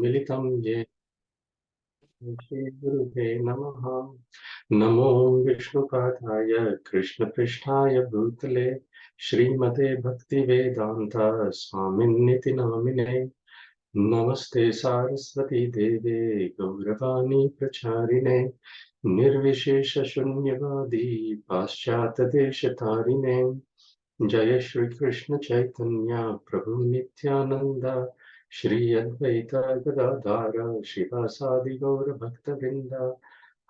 मिलितं येन श्रीगुरुवे नमः। नमो विष्णुपादाय कृष्णपृष्ठाय भूतले श्रीमते भक्तिवेदान्ता स्वामिन्निति नामिने। नमस्ते सारस्वती देवे गौरवाणी प्रचारिणे निर्विशेषशून्यवादी पाश्चात्यदेशतारिणे। जय श्री कृष्ण चैतन्य प्रभु नित्यानंद श्री अद्वैत गदाधर शिवासादि गौर भक्तवृंद।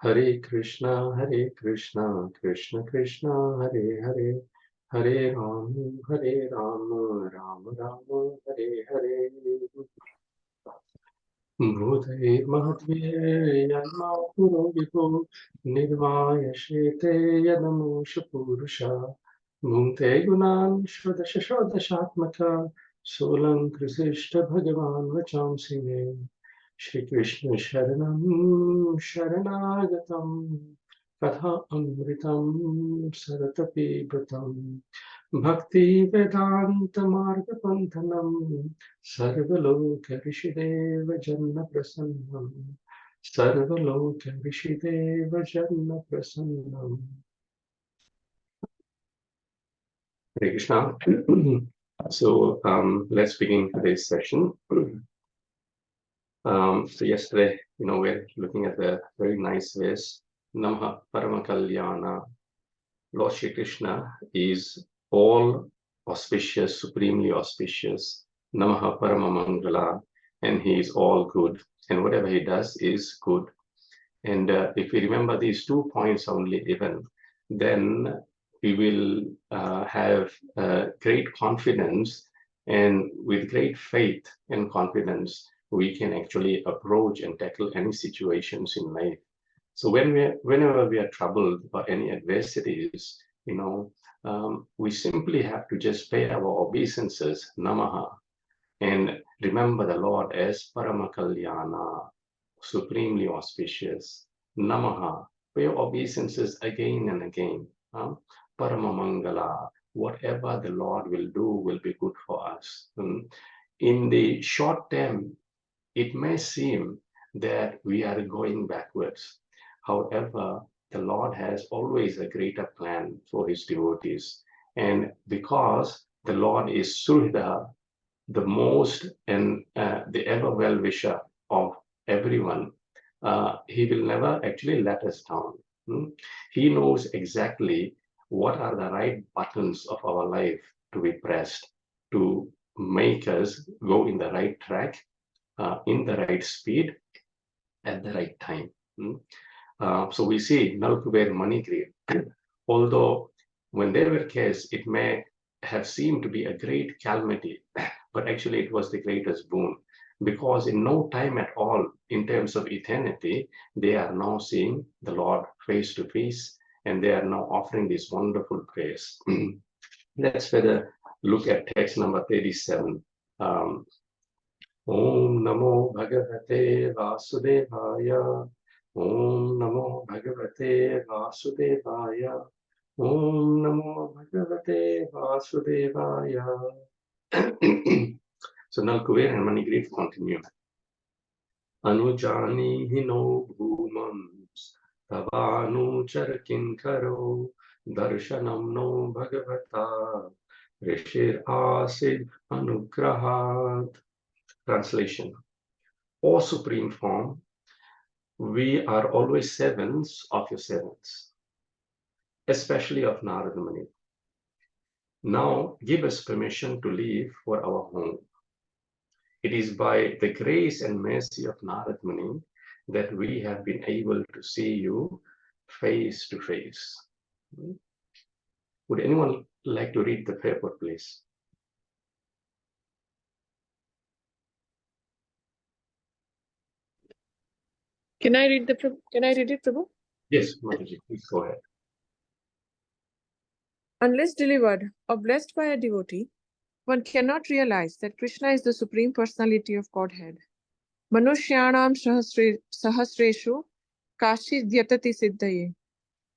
हरे कृष्णा कृष्ण कृष्ण हरे हरे, हरे राम राम राम हरे हरे। भूतैर्महद्भिर्यन्मातुरो विभो निर्मायशेते यदमुष पुरुषा भुङ्क्ते गुणान् षोडशात्मका सोऽलङ्कृशिष्ट भगवान् वचांसि मे। श्रीकृष्ण शरणं शरणागतं कथा अमृतं सरतपीबतं भक्ति वेदांत मार्गपन्थनं सर्वलोकऋषिदेव जन्म प्रसन्नं सर्वलोकऋषिदेव जन्म प्रसन्नम्। Hare Krishna. So let's begin today's session. So yesterday, we're looking at the very nice verse, Namaha Paramakalyana. Lord Shri Krishna is all auspicious, supremely auspicious, Namaha Paramamangala, and he is all good, and whatever he does is good. And if we remember these 2 points only even, then we will have great confidence, and with great faith and confidence, we can actually approach and tackle any situations in life. So whenever we are troubled by any adversities, we simply have to just pay our obeisances, Namaha, and remember the Lord as Paramakalyana, supremely auspicious. Namaha, pay obeisances again and again. Paramamangala, whatever the Lord will do will be good for us. In the short term, it may seem that we are going backwards. However, the Lord has always a greater plan for his devotees. And because the Lord is Suhृदः, the most and the ever well-wisher of everyone, he will never actually let us down. He knows exactly what are the right buttons of our life to be pressed to make us go in the right track, in the right speed, at the right time. So we see Nalakuvera Manigriva, although when they were cast, it may have seemed to be a great calamity, but actually it was the greatest boon, because in no time at all, in terms of eternity, they are now seeing the Lord face to face, and they are now offering this wonderful praise. Let's further look at text number 37. Om Namo Bhagavate Vasudevaya. Om Namo Bhagavate Vasudevaya. Om Namo Bhagavate Vasudevaya. So Nalakuvera and Manigriva continue. Anujani hino bhumams tavanuchar kinkaro darshanam no bhagavata rishir asid anugrahat. Translation. O Supreme Form, we are always servants of your servants, especially of Narada Muni. Now give us permission to leave for our home. It is by the grace and mercy of Narada Muni that we have been able to see you face to face. Would anyone like to read the purport, please? Can I read it, Prabhu? Yes, Mataji, please go ahead. Unless delivered or blessed by a devotee, one cannot realize that Krishna is the Supreme Personality of Godhead. Manushyanam sahasreshu kashi dyatati siddhaye.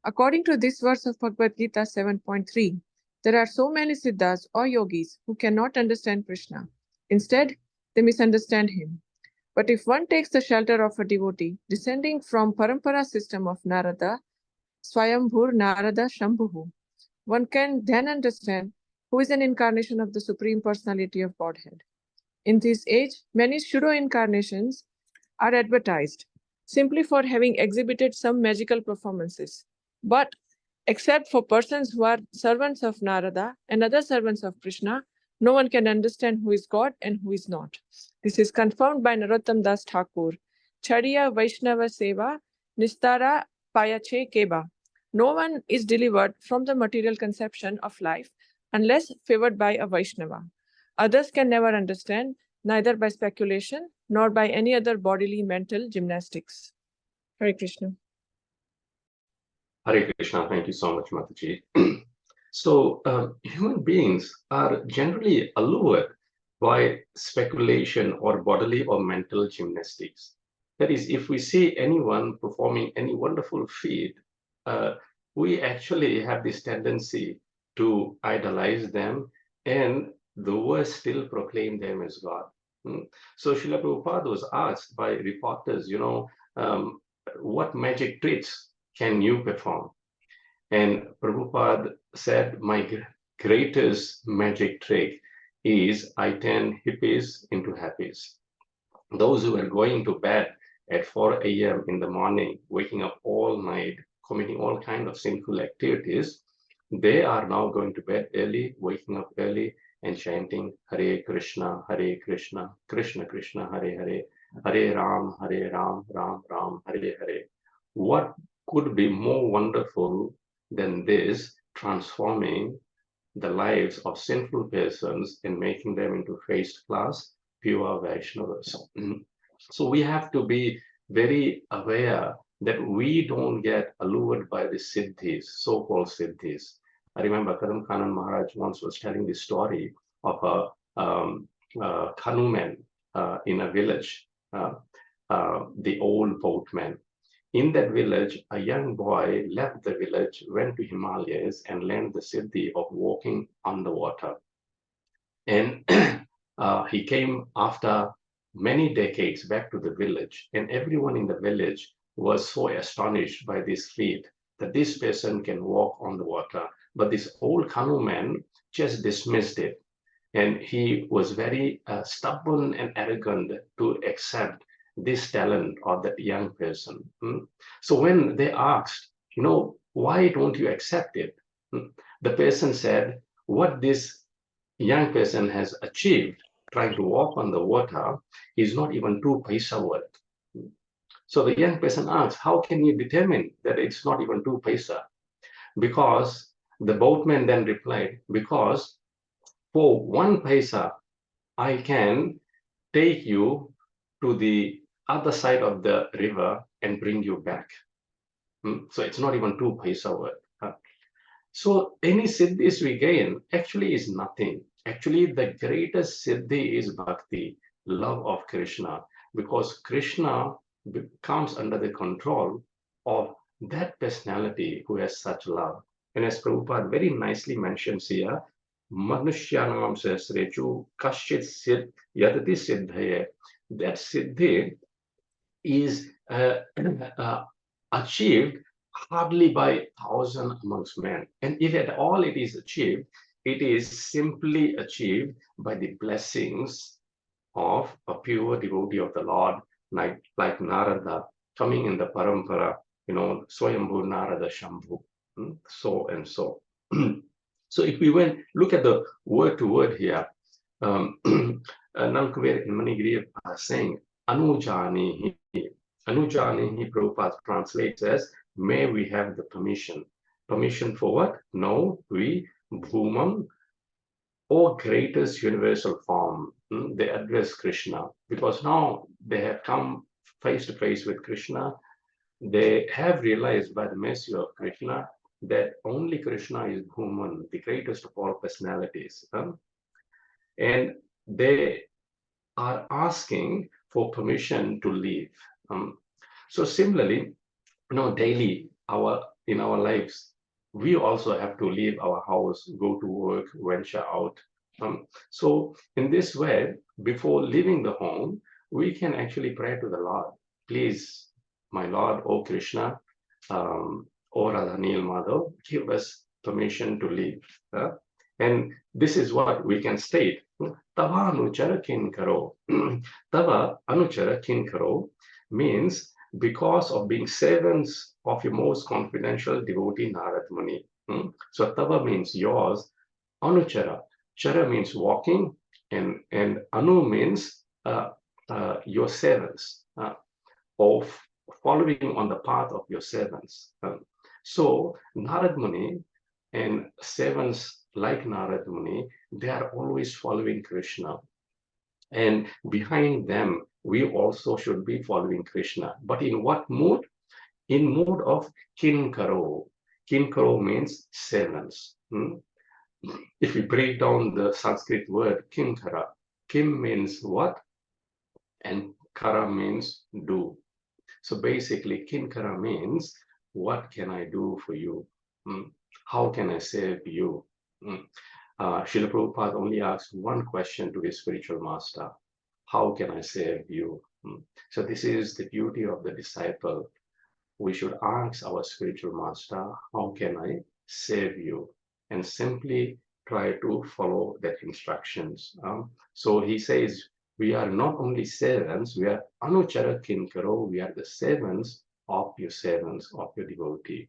According to this verse of Bhagavad Gita 7.3, there are so many siddhas or yogis who cannot understand Krishna. Instead, they misunderstand him. But if one takes the shelter of a devotee descending from Parampara system of Narada, Swayambhur Narada Shambhu, one can then understand who is an incarnation of the Supreme Personality of Godhead. In this age, many pseudo-incarnations are advertised simply for having exhibited some magical performances. But except for persons who are servants of Narada and other servants of Krishna, no one can understand who is God and who is not. This is confirmed by Narottam Das Thakur. Chariya Vaishnava Seva Nistara Payache Keba. No one is delivered from the material conception of life unless favored by a Vaishnava. Others can never understand, neither by speculation nor by any other bodily mental gymnastics. Hare Krishna. Hare Krishna, thank you so much, Mataji. So, human beings are generally allured by speculation or bodily or mental gymnastics. That is, if we see anyone performing any wonderful feat, we actually have this tendency to idolize them, and the worse still proclaim them as God. So Srila Prabhupada was asked by reporters, what magic tricks can you perform? And Prabhupada said, my greatest magic trick is I turn hippies into happies. Those who are going to bed at 4 a.m. in the morning, waking up all night, committing all kinds of sinful activities, they are now going to bed early, waking up early, and chanting Hare Krishna, Krishna Krishna, Hare Hare, Hare Ram, Ram Ram, Hare Hare. What could be more wonderful than this, transforming the lives of sinful persons and making them into first-class pure Vaishnavas? So we have to be very aware that we don't get allured by the siddhis, so-called siddhis. I remember Kadam Kanan Maharaj once was telling the story of a canoeman in a village, the old boatman. In that village, a young boy left the village, went to Himalayas, and learned the siddhi of walking on the water. And he came after many decades back to the village, and everyone in the village was so astonished by this feat that this person can walk on the water. But this old canoeman just dismissed it, and he was very stubborn and arrogant to accept this talent of that young person. So when they asked, why don't you accept it? The person said, what this young person has achieved trying to walk on the water is not even 2 paisa worth. So the young person asked, how can you determine that it's not even 2 paisa? Because the boatman then replied, because for 1 paisa, I can take you to the other side of the river and bring you back. So it's not even 2 paisa worth. So any siddhis we gain actually is nothing. Actually, the greatest siddhi is bhakti, love of Krishna, because Krishna comes under the control of that personality who has such love. And as Prabhupada very nicely mentions here, Manushyanam sahasrechu kashchit siddh yadati siddhaye. That siddhi is achieved hardly by 1,000 amongst men. And if at all it is achieved, it is simply achieved by the blessings of a pure devotee of the Lord, like Narada, coming in the parampara, Swayambhu Narada Shambhu, so and so. So if we look at the word to word here, Nalakuvera and Manigriva are saying, Anujanihi. Anujanihi, Prabhupada translates as, may we have the permission. Permission for what? No, we, Bhumam, or greatest universal form. They address Krishna, because now they have come face to face with Krishna. They have realized by the mercy of Krishna that only Krishna is Bhuman, the greatest of all personalities. And they are asking for permission to leave. So similarly, daily in our lives, we also have to leave our house, go to work, venture out. So in this way, before leaving the home, we can actually pray to the Lord. Please, my Lord, O Krishna, O Radha Nil Madhav, give us permission to leave. And this is what we can state. Tava anuchara kin karo. Tava anuchara kin karo means because of being servants of your most confidential devotee Narad Muni. So Tava means yours. Anuchara. Chara means walking, and Anu means your servants, of following on the path of your servants. So Narad Muni and servants like Narad Muni, they are always following Krishna. And behind them, we also should be following Krishna. But in what mood? In mood of kinkaro. Kinkaro means servants. If we break down the Sanskrit word kinkara, kim means what? And kara means do. So basically, kinkara means, what can I do for you? How can I serve you? Srila Prabhupada only asked one question to his spiritual master: how can I serve you? So this is the duty of the disciple. We should ask our spiritual master, how can I serve you? And simply try to follow that instructions. So he says, we are not only servants, we are anuchara kinkaro, we are the servants, of your devotee.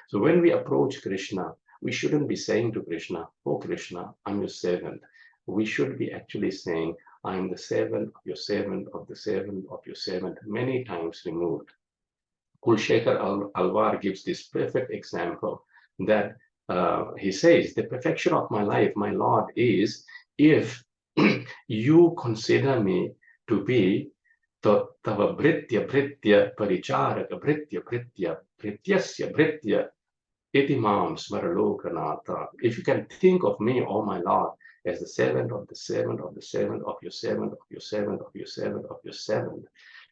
So when we approach Krishna, we shouldn't be saying to Krishna, oh Krishna, I'm your servant. We should be actually saying, I'm the servant of your servant of the servant of your servant, many times removed. Kulshekar Alvar gives this perfect example that he says, the perfection of my life, my Lord, is if you consider me to be tava britya paricharaka britya brityasya britya itimam smaralokanata. If you can think of me, oh my Lord, as the servant of the servant of the servant of your servant of your servant of your servant of your servant,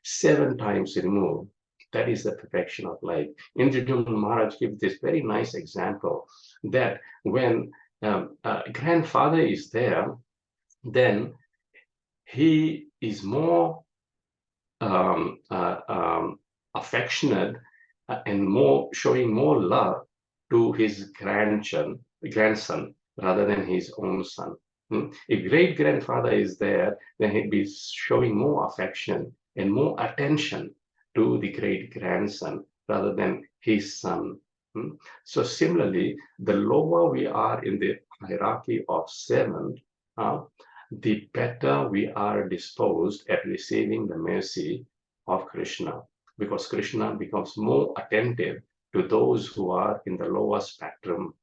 7 times removed, that is the perfection of life. Indradyumna Maharaj gives this very nice example that when grandfather is there, then he is more affectionate and more showing more love to his grandson rather than his own son. If great grandfather is there, then he'd be showing more affection and more attention to the great grandson rather than his son. So similarly, the lower we are in the hierarchy of servant, the better we are disposed at receiving the mercy of Krishna, because Krishna becomes more attentive to those who are in the lower spectrum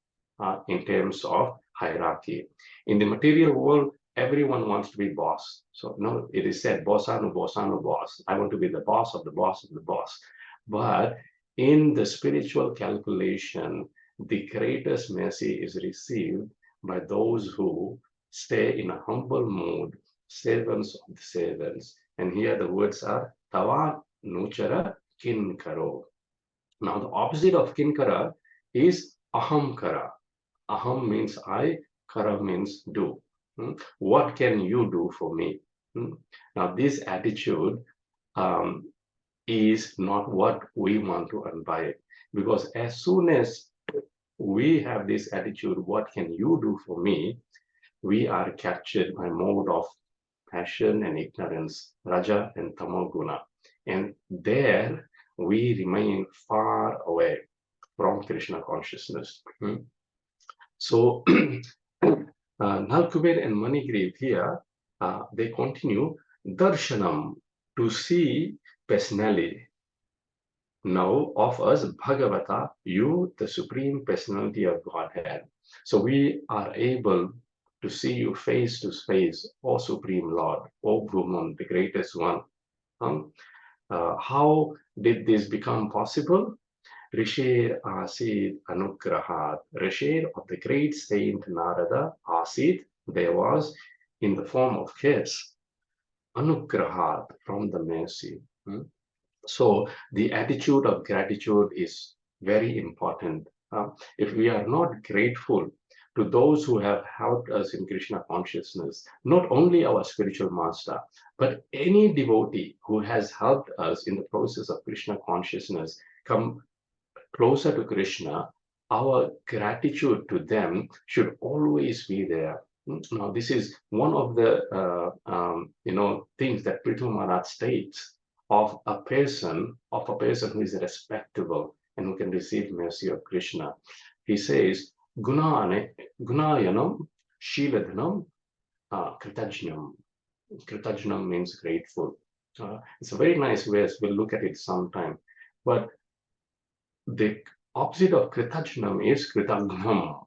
in terms of hierarchy. In the material world, everyone wants to be boss. So no, it is said, bossanu, boss. I want to be the boss of the boss of the boss. But in the spiritual calculation, the greatest mercy is received by those who stay in a humble mood, servants of the servants. And here the words are tava nuchara kinkaro. Now the opposite of kinkara is ahamkara. Aham means I, kara means do. What can you do for me? Now this attitude is not what we want to imbibe, because as soon as we have this attitude, what can you do for me, we are captured by mode of passion and ignorance, raja and tamoguna, and there we remain far away from Krishna consciousness. So Nalakuvera and Manigriva here, they continue darshanam, to see personality. Now of us Bhagavata, you, the Supreme Personality of Godhead. So we are able to see you face to face, O Supreme Lord, O Brahman, the greatest one. How did this become possible? Rishir Asid Anugrahat. Rishir of the great saint Narada, Asid, there was in the form of his Anugrahat, from the mercy. So the attitude of gratitude is very important. If we are not grateful to those who have helped us in Krishna consciousness, not only our spiritual master, but any devotee who has helped us in the process of Krishna consciousness come closer to Krishna, our gratitude to them should always be there. Now, this is one of the things that Prithu Maharaj states of a person who is respectable and who can receive mercy of Krishna. He says, Gunayanam Shiladhanam Kritajnam. Kritajnam means grateful. It's a very nice verse. We'll look at it sometime. But the opposite of Kritajnam is Kritagnam.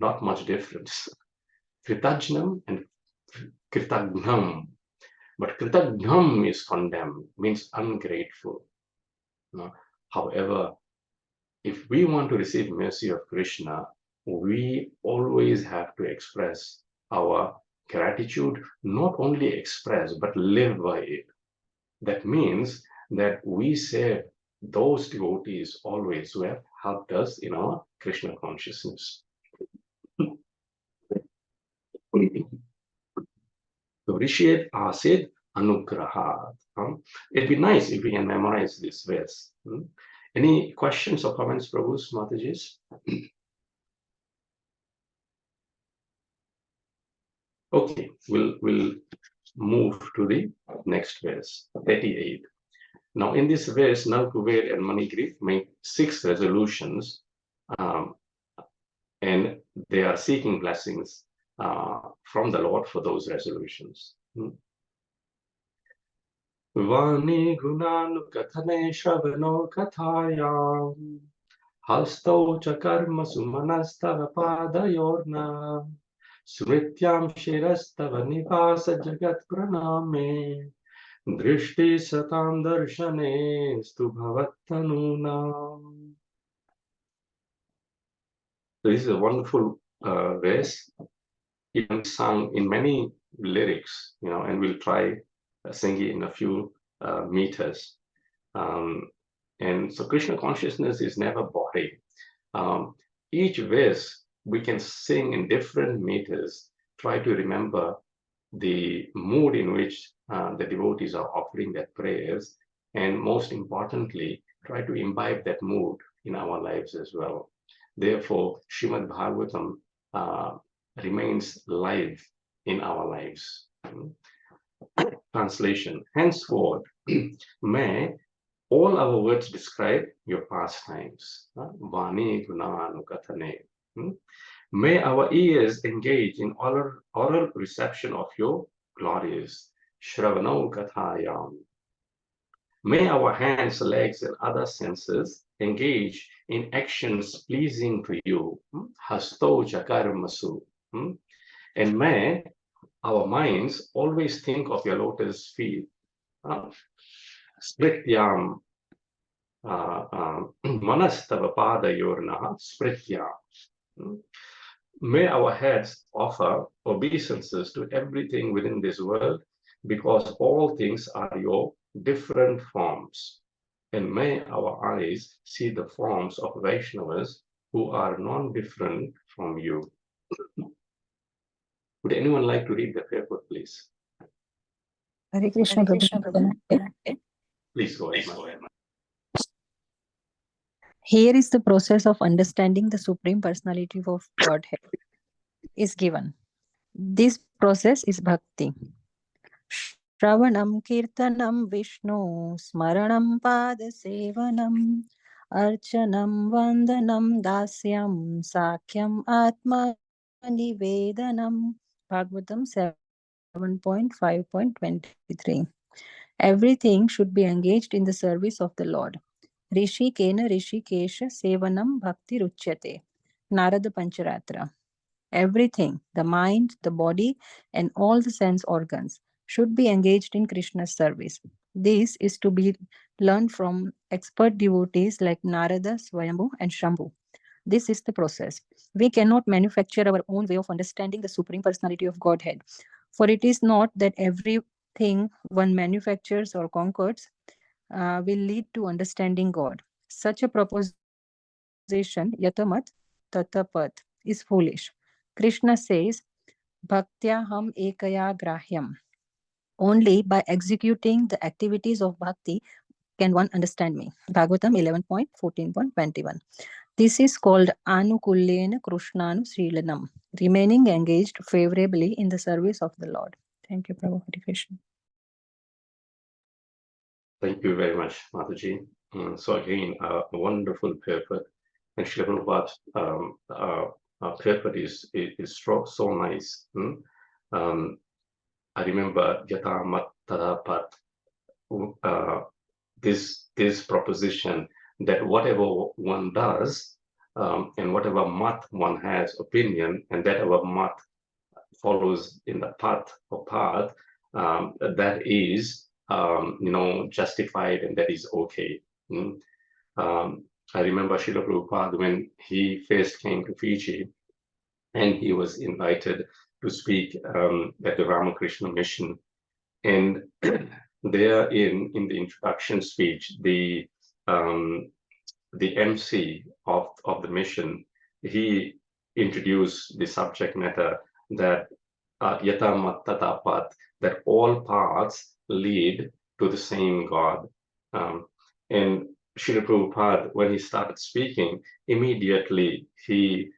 Not much difference. Kritajnam and Kritagnam. But Kritagnam is condemned, means ungrateful. However, if we want to receive mercy of Krishna, we always have to express our gratitude, not only express, but live by it. That means that we serve those devotees always who have helped us in our Krishna consciousness. Rishet Asid Anugrahat. It'd be nice if we can memorize this verse. Any questions or comments, Prabhus, Matajis? Okay, we'll move to the next verse, 38. Now, in this verse, Nalakuvera and Manigriva make 6 resolutions, and they are seeking blessings from the Lord for those resolutions. Vani gunanu kathane shavano kathayam hasto cha karma sumanastava padayorna smrityam shirastava nivasa jagat praname drishti satam darshane stu bhavattanunam. This is a wonderful verse, even sung in many lyrics, and we'll try sing it in a few meters. And so Krishna consciousness is never boring. Each verse we can sing in different meters, try to remember the mood in which the devotees are offering their prayers, and most importantly, try to imbibe that mood in our lives as well. Therefore, Srimad Bhagavatam remains live in our lives. Translation. Henceforth, may all our words describe your pastimes. Vani Gunanu Kathane. May our ears engage in oral reception of your glories. Shravano Kathayam. May our hands, legs, and other senses engage in actions pleasing to you. Hasto Jakarmasu. And may our minds always think of your lotus feet. Sprityam manastava padayorna sprityam. May our heads offer obeisances to everything within this world, because all things are your different forms. And may our eyes see the forms of Vaishnavas who are non-different from you. Would anyone like to read the paper, please? Hare Krishna, Prabhu. Please go ahead. Here is the process of understanding the Supreme Personality of Godhead is given. This process is bhakti. Shravanam kirtanam Vishnu smaranam pada sevanam archanam vandanam dasyam sakyam atma nivedanam. Bhagavatam 7.5.23. Everything should be engaged in the service of the Lord. Rishi Kena Rishikesha Sevanam Bhakti Ruchyate. Narada Pancharatra. Everything, the mind, the body, and all the sense organs should be engaged in Krishna's service. This is to be learned from expert devotees like Narada, Swayambhu, and Shambhu. This is the process. We cannot manufacture our own way of understanding the Supreme Personality of Godhead. For it is not that everything one manufactures or conquers will lead to understanding God. Such a proposition, yatamat tatapat, is foolish. Krishna says, Bhaktyaham ekaya grahyam. Only by executing the activities of bhakti can one understand me. Bhagavatam 11.14.21. This is called Anukulyena Krishnanu Srilanam, remaining engaged favorably in the service of the Lord. Thank you, Prabhu. Hare Krishna. Thank you very much, Mataji. So again, a wonderful paper, and Srila Prabhupada's paper is so nice. I remember Yata Mat Tada Pat, this proposition that whatever one does, and whatever mat one has opinion, and that our mat follows in the path, that is justified and that is okay. I remember Srila Prabhupada when he first came to Fiji, and he was invited to speak at the Ramakrishna mission, and there in the introduction speech, the MC of the mission, he introduced the subject matter that Yata Mat Tata Pat, that all paths lead to the same God. And Srila Prabhupada, when he started speaking, immediately he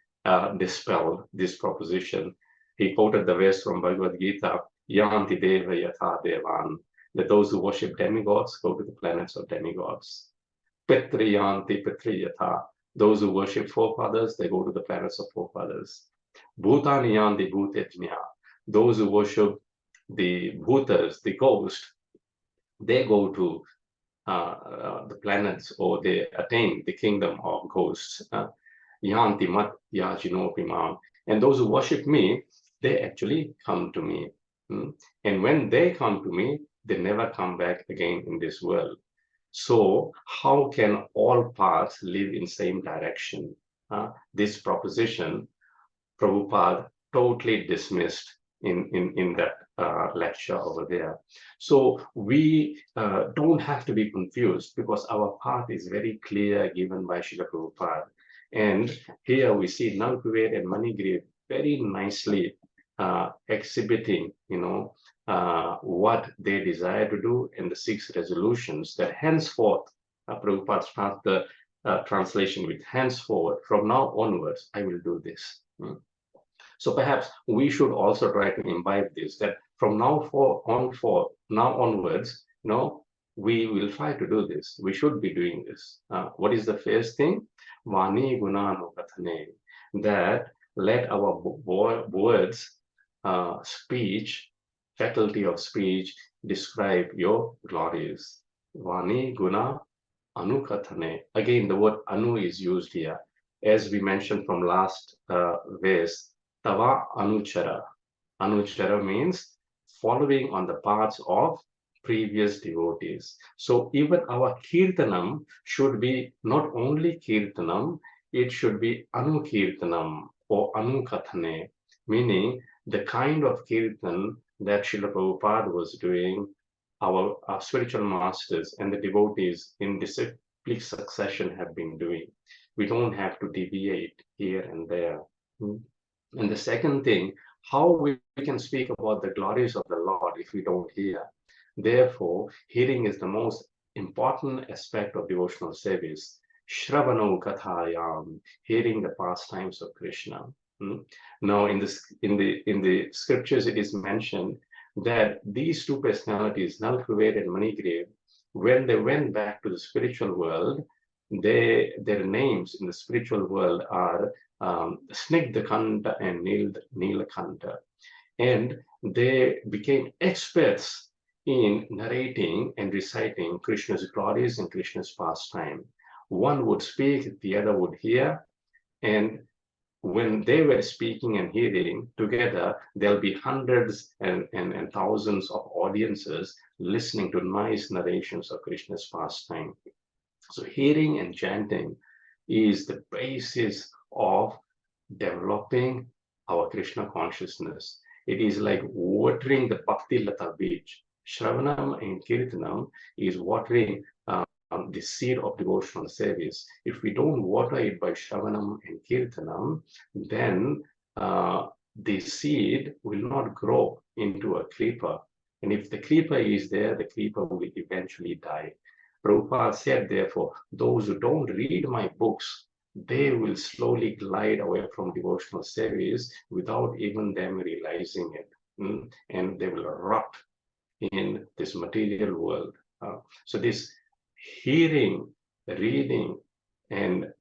dispelled this proposition. He quoted the verse from Bhagavad Gita, Yanti Deva Yatha Devan, that those who worship demigods go to the planets of demigods. Pitri Yanti Pitri Yatha, those who worship forefathers, they go to the planets of forefathers. Bhutani Yanti Bhutetmya, those who worship the bhutas, the ghost, they go to the planets, or they attain the kingdom of ghosts. Yanti mat yajinopimam. And those who worship me, they actually come to me. And when they come to me, they never come back again in this world. So how can all paths live in same direction? This proposition, Prabhupada totally dismissed in that lecture over there. So we don't have to be confused, because our path is very clear, given by Srila Prabhupada. And here we see Nalakuvera and Manigriva very nicely exhibiting, what they desire to do in the 6 resolutions, that henceforth, Prabhupada starts the translation with henceforward, from now onwards, I will do this. So perhaps we should also try to imbibe this, that from now onwards, we will try to do this. We should be doing this. What is the first thing? Vani Gunanukathane, that let our words, speech, faculty of speech, describe your glories. Vani Guna Anukathane. Again, the word anu is used here. As we mentioned from last verse, Tava Anuchara. Anuchara means following on the paths of previous devotees. So even our kirtanam should be not only kirtanam, it should be anukirtanam or anukathane, meaning the kind of kirtan that Srila Prabhupada was doing, our spiritual masters and the devotees in disciplic succession have been doing. We don't have to deviate here and there. And the second thing, how we can speak about the glories of the Lord if we don't hear. Therefore, hearing is the most important aspect of devotional service. Shravano Kathayam, hearing the pastimes of Krishna. Now, in the scriptures, it is mentioned that these 2 personalities, Nalakuvera and Manigriva, when they went back to the spiritual world, their names in the spiritual world are Snigdhakanta and Nilakanta, and they became experts in narrating and reciting Krishna's glories and Krishna's pastime. One would speak, the other would hear, and when they were speaking and hearing together, there'll be hundreds and thousands of audiences listening to nice narrations of Krishna's pastime. So hearing and chanting is the basis of developing our Krishna consciousness. It is like watering the Bhakti Lata beach. Shravanam and Kirtanam is watering the seed of devotional service. If we don't water it by Shravanam and Kirtanam, then the seed will not grow into a creeper. And if the creeper is there, the creeper will eventually die. Prabhupada said, therefore, those who don't read my books, they will slowly glide away from devotional service without even them realizing it. And they will rot in this material world. So this hearing, reading, and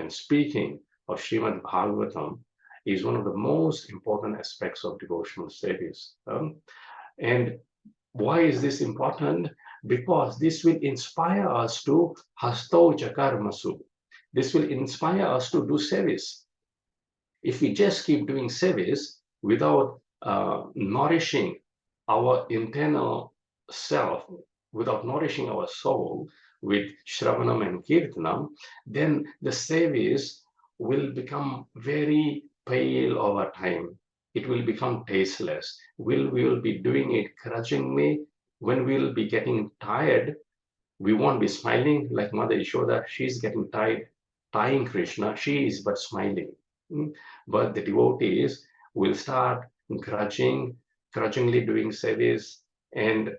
speaking of Srimad Bhagavatam is one of the most important aspects of devotional service. And why is this important? Because this will inspire us to hasto chakarmasu. This will inspire us to do service. If we just keep doing service without nourishing our internal self, without nourishing our soul with Shravanam and Kirtanam, then the service will become very pale over time. It will become tasteless. We will be doing it grudgingly. When we'll be getting tired, we won't be smiling like Mother Yashoda. She's getting tired, tying Krishna. She is but smiling. But the devotees will start grudgingly doing service, and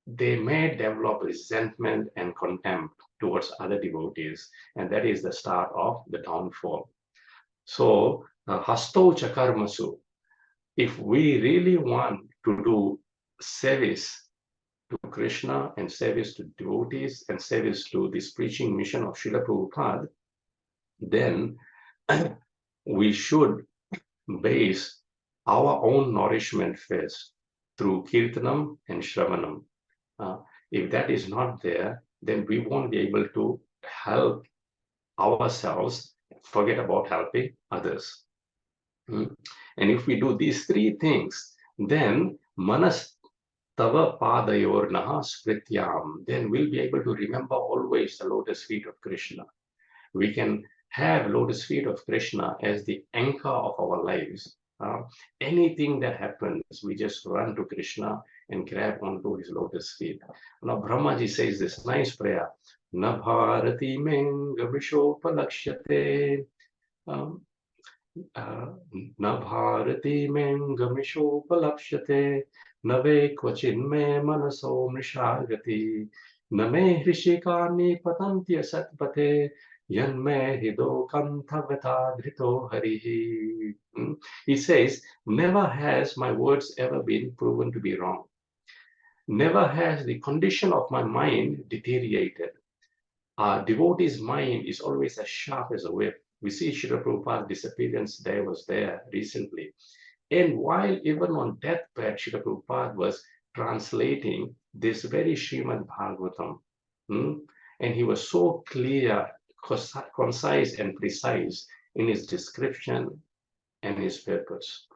they may develop resentment and contempt towards other devotees, and that is the start of the downfall. So, hasto chakarmasu, if we really want to do service to Krishna and service to devotees and service to this preaching mission of Srila Prabhupada, then we should base our own nourishment first through Kirtanam and Shravanam. If that is not there, then we won't be able to help ourselves, forget about helping others. And if we do these three things, then manas tava padayor naha sprityam, then we'll be able to remember always the lotus feet of Krishna. We can have lotus feet of Krishna as the anchor of our lives. Anything that happens, we just run to Krishna and grab onto his lotus feet. Now, Brahmaji says this nice prayer, Na bharati menga vishopalakshyate, Na bharati menga vishopalaksyate, Na ve kvachinme manaso mrishagati, Na me hrishikani patantya satpate, Yanme hido kanthavata dhrito harihi. He says, never has my words ever been proven to be wrong. Never has the condition of my mind deteriorated. Our devotee's mind is always as sharp as a whip. We see Srila Prabhupada's disappearance day was there recently. And while even on deathbed, Srila Prabhupada was translating this very Srimad Bhagavatam. And he was so clear, concise and precise in his description and his purpose.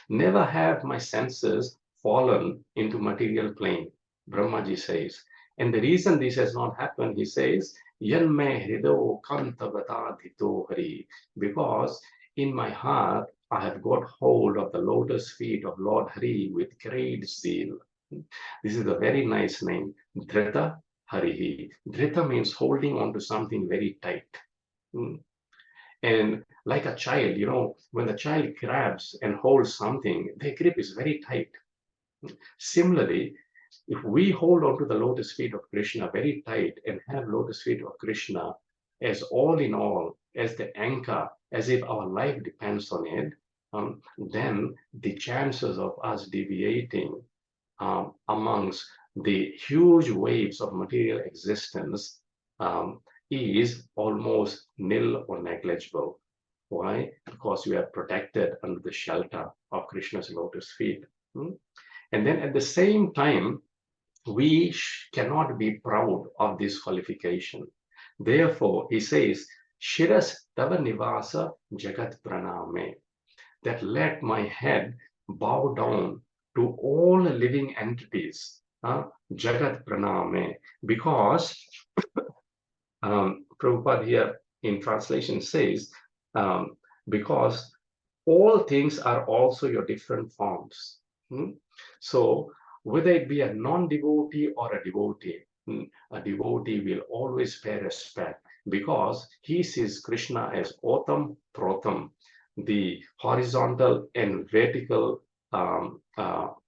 Never have my senses fallen into material plane, Brahmaji says. And the reason this has not happened, he says, Yanme hrido kantavata dhito hari, because in my heart I have got hold of the lotus feet of Lord Hari with great zeal. This is a very nice name, Dhrita Harihi. Dhrita means holding on to something very tight. And like a child, when the child grabs and holds something, their grip is very tight. Similarly, if we hold on to the lotus feet of Krishna very tight and have lotus feet of Krishna as all in all, as the anchor, as if our life depends on it, then the chances of us deviating amongst the huge waves of material existence is almost nil or negligible. Why? Because we are protected under the shelter of Krishna's lotus feet. And then at the same time, we cannot be proud of this qualification. Therefore, he says, Shiras tava nivasa jagat praname, that let my head bow down to all living entities, jagat praname, because Prabhupada here in translation says, because all things are also your different forms. So whether it be a non-devotee or a devotee will always pay respect because he sees Krishna as Otam Protam, the horizontal and vertical,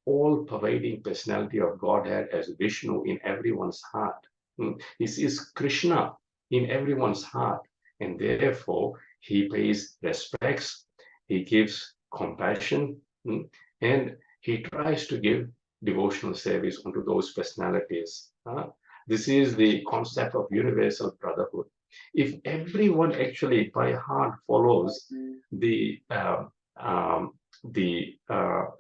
all-pervading personality of Godhead as Vishnu in everyone's heart. This is Krishna in everyone's heart, and therefore he pays respects, he gives compassion, and he tries to give devotional service unto those personalities. This is the concept of universal brotherhood. If everyone actually by heart follows the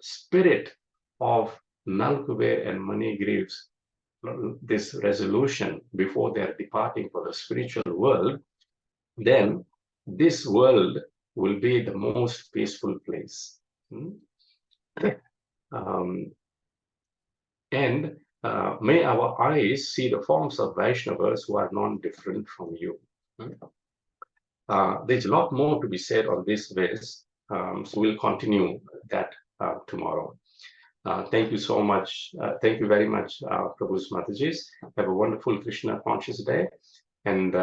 spirit of Nalakuvera and Manigriva's this resolution before they're departing for the spiritual world, then this world will be the most peaceful place. And may our eyes see the forms of Vaishnavas who are non-different from you. There's a lot more to be said on this verse, so we'll continue that tomorrow. Thank you so much. Thank you very much, Prabhu's Matajis. Have a wonderful Krishna conscious day. And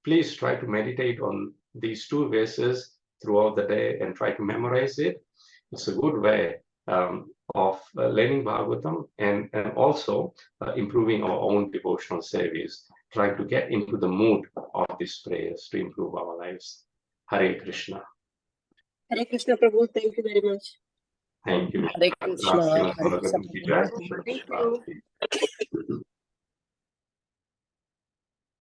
please try to meditate on these two verses throughout the day and try to memorize it. It's a good way of learning Bhagavatam and also improving our own devotional service, trying to get into the mood of these prayers to improve our lives. Hare Krishna. Hare Krishna, Prabhu. Thank you very much. Thank you. Hare Krishna. Hare Krishna. Thank you.